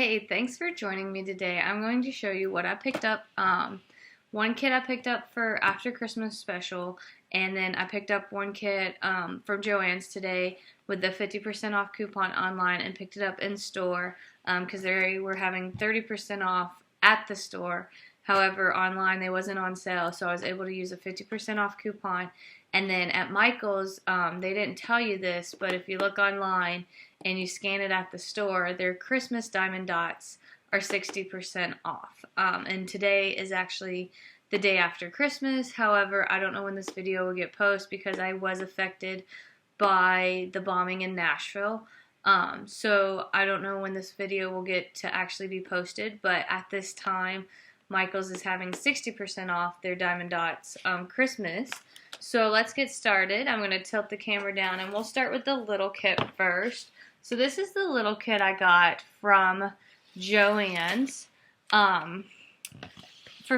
Hey, thanks for joining me today. I'm going to show you what I picked up. One kit I picked up for after Christmas special, and then I picked up one kit from Joann's today with the 50% off coupon online and picked it up in store because they were having 30% off at the store. However, online they wasn't on sale, so I was able to use a 50% off coupon. And then at Michael's, they didn't tell you this, but if you look online and you scan it at the store, their Christmas Diamond Dots are 60% off. And today is actually the day after Christmas. However, I don't know when this video will get posted because I was affected by the bombing in Nashville. So I don't know when this video will get to actually be posted, but at this time, Michael's is having 60% off their Diamond Dots Christmas. So let's get started. I'm going to tilt the camera down and we'll start with the little kit first. So this is the little kit I got from Joann's for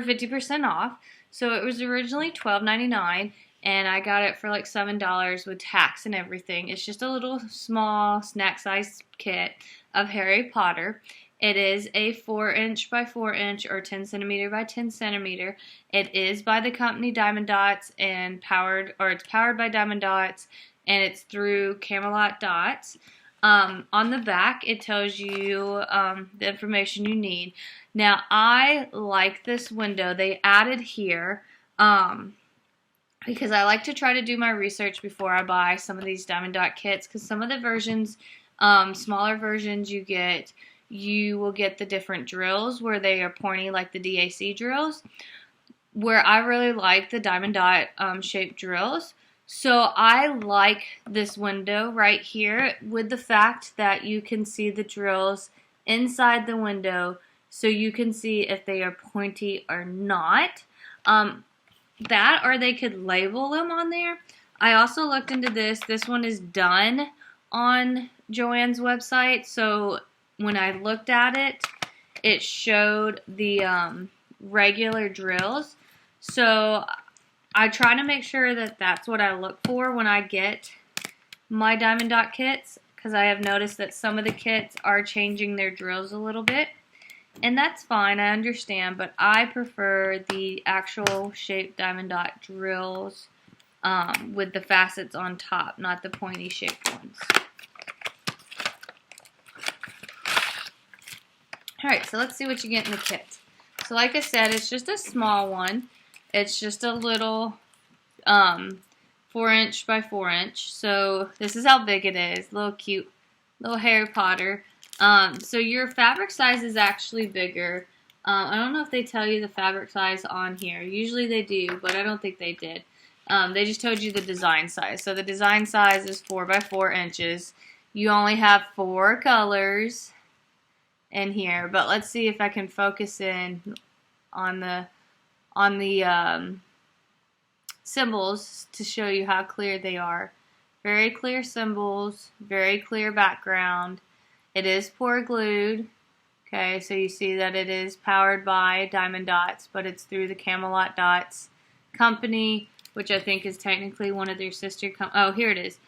50% off. So it was originally $12.99 and I got it for like $7 with tax and everything. It's just a little small snack size kit of Harry Potter. It is a 4" by 4" or 10 centimeter by 10 centimeter. It is by the company Diamond Dots and it's powered by Diamond Dots, and it's through Camelot Dotz. On the back, it tells you the information you need. Now, I like this window they added here because I like to try to do my research before I buy some of these Diamond Dot kits, because some of the versions, smaller versions you will get the different drills where they are pointy like the DAC drills, where I really like the Diamond Dot shaped drills. So I like this window right here with the fact that you can see the drills inside the window, so you can see if they are pointy or not. That, or they could label them on there. I also looked into this. This one is done on Joann's website, so when I looked at it, it showed the regular drills. So I try to make sure that that's what I look for when I get my Diamond Dot kits, because I have noticed that some of the kits are changing their drills a little bit. And that's fine, I understand, but I prefer the actual shaped Diamond Dot drills with the facets on top, not the pointy shaped ones. Alright, so let's see what you get in the kit. So like I said, it's just a small one. It's just a little 4" by 4". So this is how big it is. Little cute, little Harry Potter. So your fabric size is actually bigger. I don't know if they tell you the fabric size on here. Usually they do, but I don't think they did. They just told you the design size. So the design size is 4 by 4". You only have 4 colors in here, but let's see if I can focus in on the symbols to show you how clear they are. Very clear symbols, very clear background. It is pour glued. Okay, so you see that it is powered by Diamond Dots, but it's through the Camelot Dotz company, which I think is technically one of their sister oh, here it is.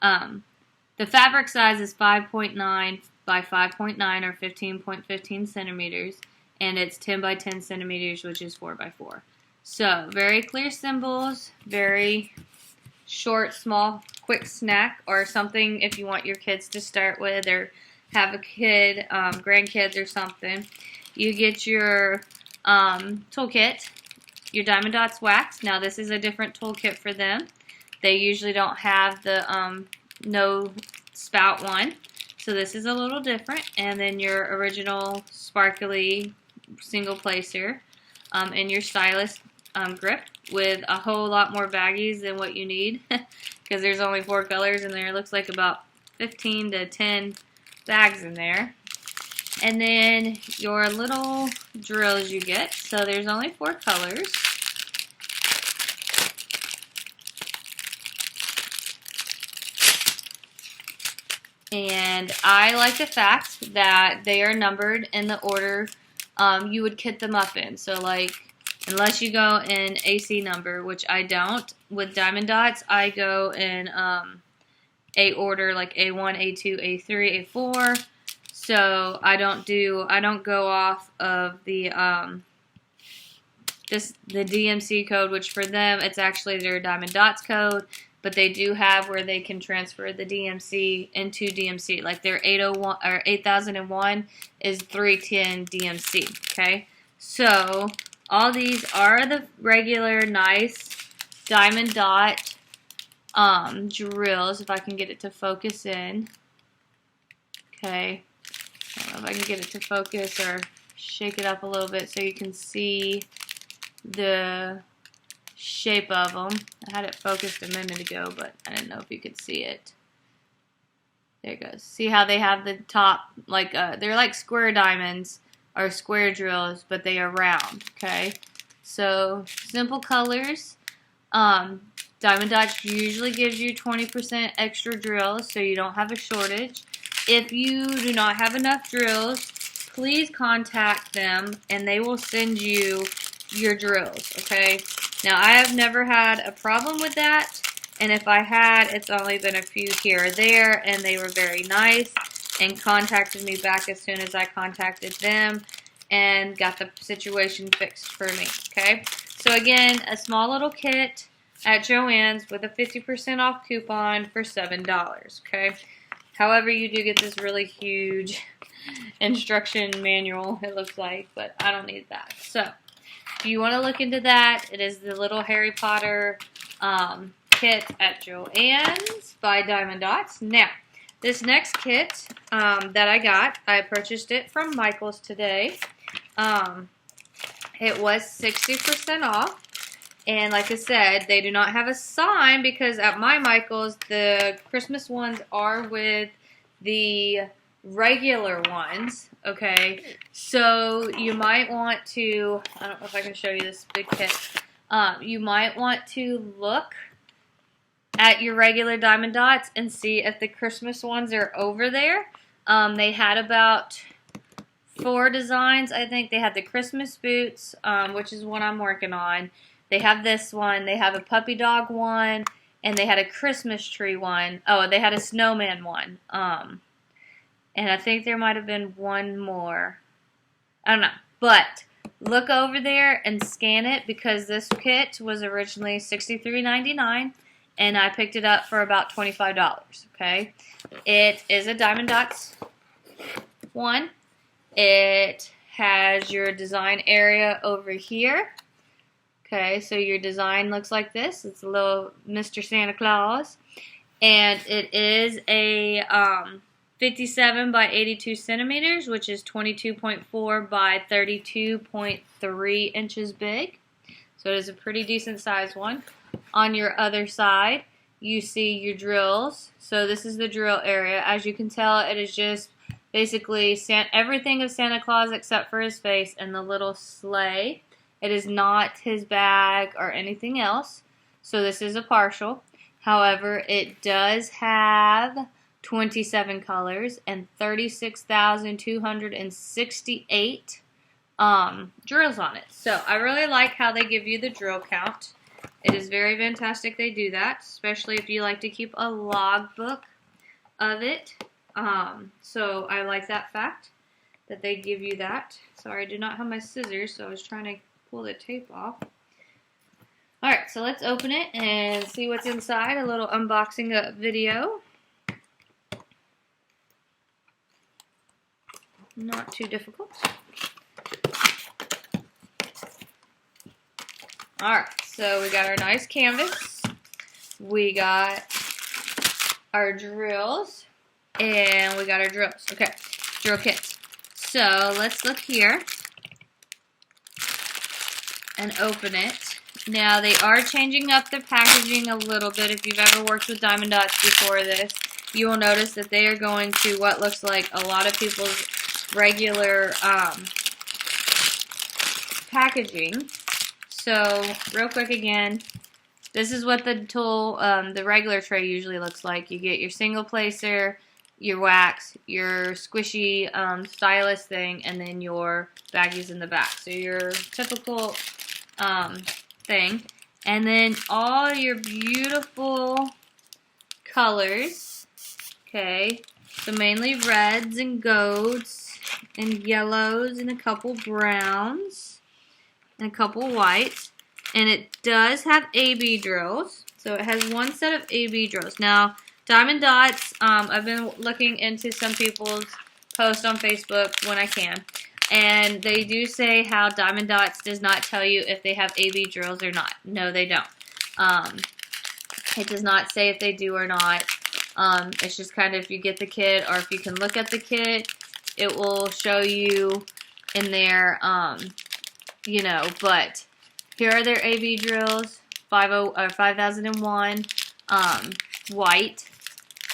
The fabric size is 5.9 by 5.9 or 15.15 centimeters, and it's 10 by 10 centimeters, which is 4 by 4. So very clear symbols, very short, small, quick snack, or something if you want your kids to start with, or have a kid, grandkids or something. You get your toolkit, your Diamond Dots wax. Now this is a different toolkit for them. They usually don't have the no spout one. So this is a little different, and then your original sparkly single placer, and your stylus grip with a whole lot more baggies than what you need, because there's only 4 colors in there. It looks like about 15 to 10 bags in there. And then your little drills you get. So there's only 4 colors. And I like the fact that they are numbered in the order you would kit them up in. So like, unless you go in AC number, which I don't, with Diamond Dots, I go in A order, like A1, A2, A3, A4. So I don't go off of the the DMC code, which for them it's actually their Diamond Dotz code, but they do have where they can transfer the DMC into DMC. Like their 801 or 8001 is 310 DMC. Okay, so all these are the regular nice Diamond Dot drills. If I can get it to focus in. Okay, I don't know if I can get it to focus or shake it up a little bit so you can see the shape of them. I had it focused a minute ago, but I didn't know if you could see it. There it goes. See how they have the top, like, they're like square diamonds or square drills, but they are round, okay? So, simple colors. Diamond Dotz usually gives you 20% extra drills, so you don't have a shortage. If you do not have enough drills, please contact them, and they will send you your drills, okay? Now, I have never had a problem with that, and if I had, it's only been a few here or there, and they were very nice and contacted me back as soon as I contacted them and got the situation fixed for me, okay? So again, a small little kit at Joann's with a 50% off coupon for $7, okay? However, you do get this really huge instruction manual, it looks like, but I don't need that. So, if you want to look into that, it is the little Harry Potter kit at Joann's by Diamond Dotz. Now, this next kit that I got, I purchased it from Michael's today. It was 60% off. And like I said, they do not have a sign because at my Michael's, the Christmas ones are with the regular ones, okay? So you might want to, I don't know if I can show you this big kit. You might want to look at your regular Diamond Dotz and see if the Christmas ones are over there. They had about 4 designs, I think. They had the Christmas boots, which is what I'm working on. They have this one, they have a puppy dog one, and they had a Christmas tree one. Oh, they had a snowman one. And I think there might have been one more. I don't know. But look over there and scan it because this kit was originally $63.99 and I picked it up for about $25. Okay? It is a Diamond Dotz one. It has your design area over here. Okay, so your design looks like this. It's a little Mr. Santa Claus. And it is a 57 by 82 centimeters, which is 22.4 by 32.3 inches big. So it is a pretty decent size one. On your other side, you see your drills. So this is the drill area. As you can tell, it is just basically everything of Santa Claus except for his face and the little sleigh. It is not his bag or anything else, so this is a partial. However, it does have 27 colors and 36,268 drills on it. So I really like how they give you the drill count. It is very fantastic they do that, especially if you like to keep a logbook of it. So I like that fact that they give you that. Sorry, I do not have my scissors, so I was trying to pull the tape off. Alright, so let's open it and see what's inside. A little unboxing video. Not too difficult. Alright, so we got our nice canvas. We got our drills. And we got our drills. Okay, drill kit. So let's look here and open it. Now they are changing up the packaging a little bit. If you've ever worked with Diamond Dotz before this, you will notice that they are going to what looks like a lot of people's regular packaging. So real quick again, this is what the tool, the regular tray usually looks like. You get your single placer, your wax, your squishy stylus thing, and then your baggies in the back. So your typical thing. And then all your beautiful colors, okay, So mainly reds and golds and yellows and a couple browns and a couple whites. And it does have AB drills. So it has one set of AB drills. Now, Diamond Dots, I've been looking into some people's posts on Facebook when I can. And they do say how Diamond Dots does not tell you if they have AB drills or not. No, they don't. It does not say if they do or not. It's just kind of if you get the kit or if you can look at the kit, it will show you in there, you know, but here are their AB drills, 5001, white.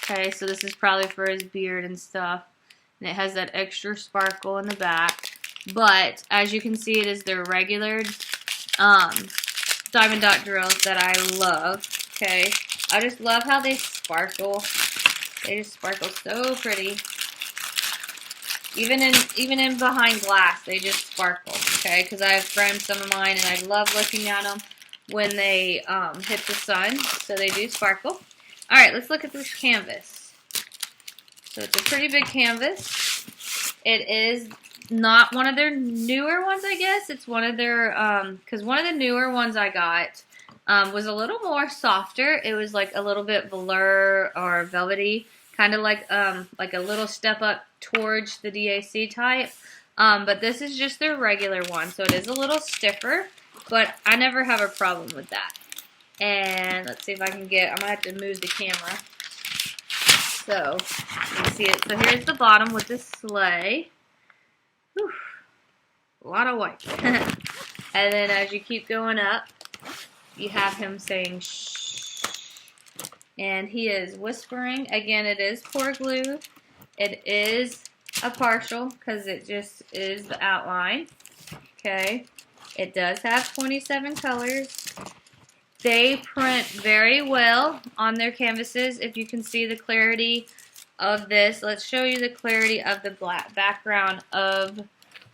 Okay, so this is probably for his beard and stuff. And it has that extra sparkle in the back. But, as you can see, it is their regular Diamond Dot drills that I love. Okay, I just love how they sparkle. They just sparkle so pretty. Even in behind glass, they just sparkle. Okay, because I have framed some of mine, and I love looking at them when they hit the sun. So they do sparkle. All right, let's look at this canvas. So it's a pretty big canvas. It is not one of their newer ones, I guess. It's one of their, because one of the newer ones I got was a little more softer. It was like a little bit velour or velvety, kind of like a little step up towards the DAC type. But this is just their regular one, so it is a little stiffer, but I never have a problem with that. And let's see if I can get, I'm going to have to move the camera. So, you can see it. So here's the bottom with the sleigh. Whew. A lot of white. And then as you keep going up, you have him saying shh. And he is whispering. Again, it is pour glue. It is a partial because it just is the outline. Okay. It does have 27 colors. They print very well on their canvases. If you can see the clarity of this, let's show you the clarity of the black background of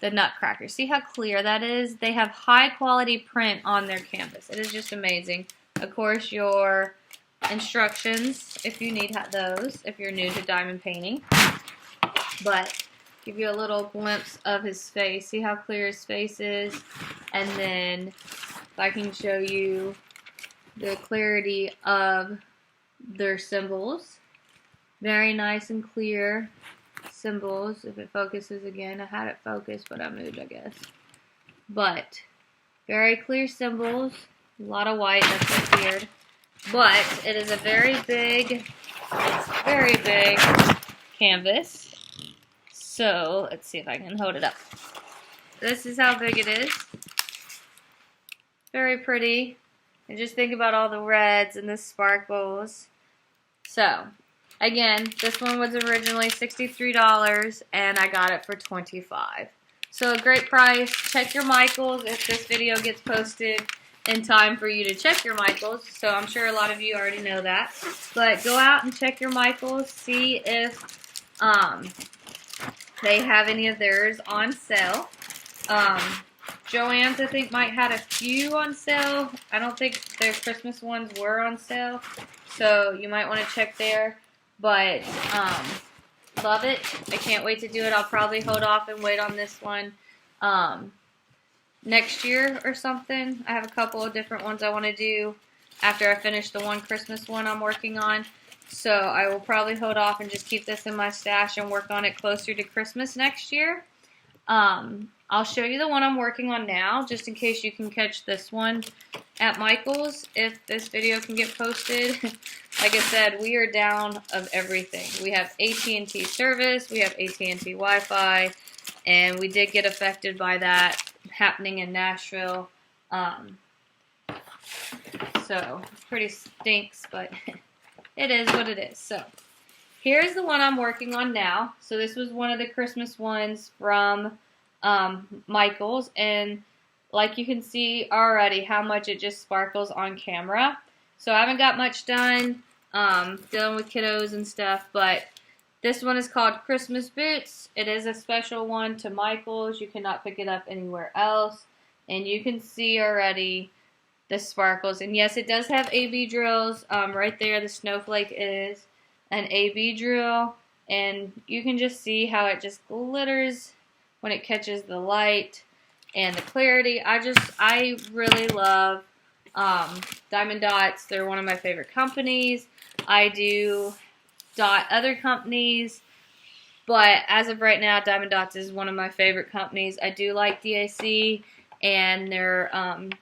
the Nutcracker. See how clear that is? They have high quality print on their canvas. It is just amazing. Of course, your instructions, if you need those, if you're new to diamond painting. But give you a little glimpse of his face. See how clear his face is? And then if I can show you the clarity of their symbols. Very nice and clear symbols. If it focuses again, I had it focused, but I moved, I guess. But very clear symbols. A lot of white. That's what's weird. But it is a very big canvas. So let's see if I can hold it up. This is how big it is. Very pretty. And just think about all the reds and the sparkles. So, again, this one was originally $63 and I got it for $25. So a great price. Check your Michaels if this video gets posted in time for you to check your Michaels. So I'm sure a lot of you already know that. But go out and check your Michaels. See if they have any of theirs on sale. Joann's, I think, might had a few on sale. I don't think their Christmas ones were on sale, so you might want to check there. But love it. I can't wait to do it. I'll probably hold off and wait on this one next year or something. I have a couple of different ones I want to do after I finish the one Christmas one I'm working on. So I will probably hold off and just keep this in my stash and work on it closer to Christmas next year. I'll show you the one I'm working on now, just in case you can catch this one at Michael's, if this video can get posted. Like I said, we are down of everything. We have AT&T service, we have AT&T Wi-Fi, and we did get affected by that happening in Nashville. So, it pretty stinks, but it is what it is. So, here's the one I'm working on now. So, this was one of the Christmas ones from Michael's, and like you can see already how much it just sparkles on camera. So I haven't got much done dealing with kiddos and stuff, but this one is called Christmas Boots. It is a special one to Michael's. You cannot pick it up anywhere else, and you can see already the sparkles. And yes, it does have AB drills. Right there the snowflake is an AB drill. and you can just see how it just glitters when it catches the light and the clarity. I really love Diamond Dots. They're one of my favorite companies. I do dot other companies, but as of right now, Diamond Dots is one of my favorite companies. I do like DAC and their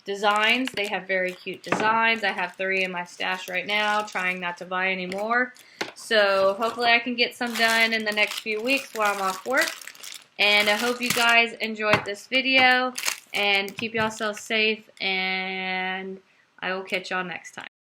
designs. They have very cute designs. I have 3 in my stash right now, trying not to buy any more. So hopefully I can get some done in the next few weeks while I'm off work. And I hope you guys enjoyed this video, and keep yourselves safe, and I will catch y'all next time.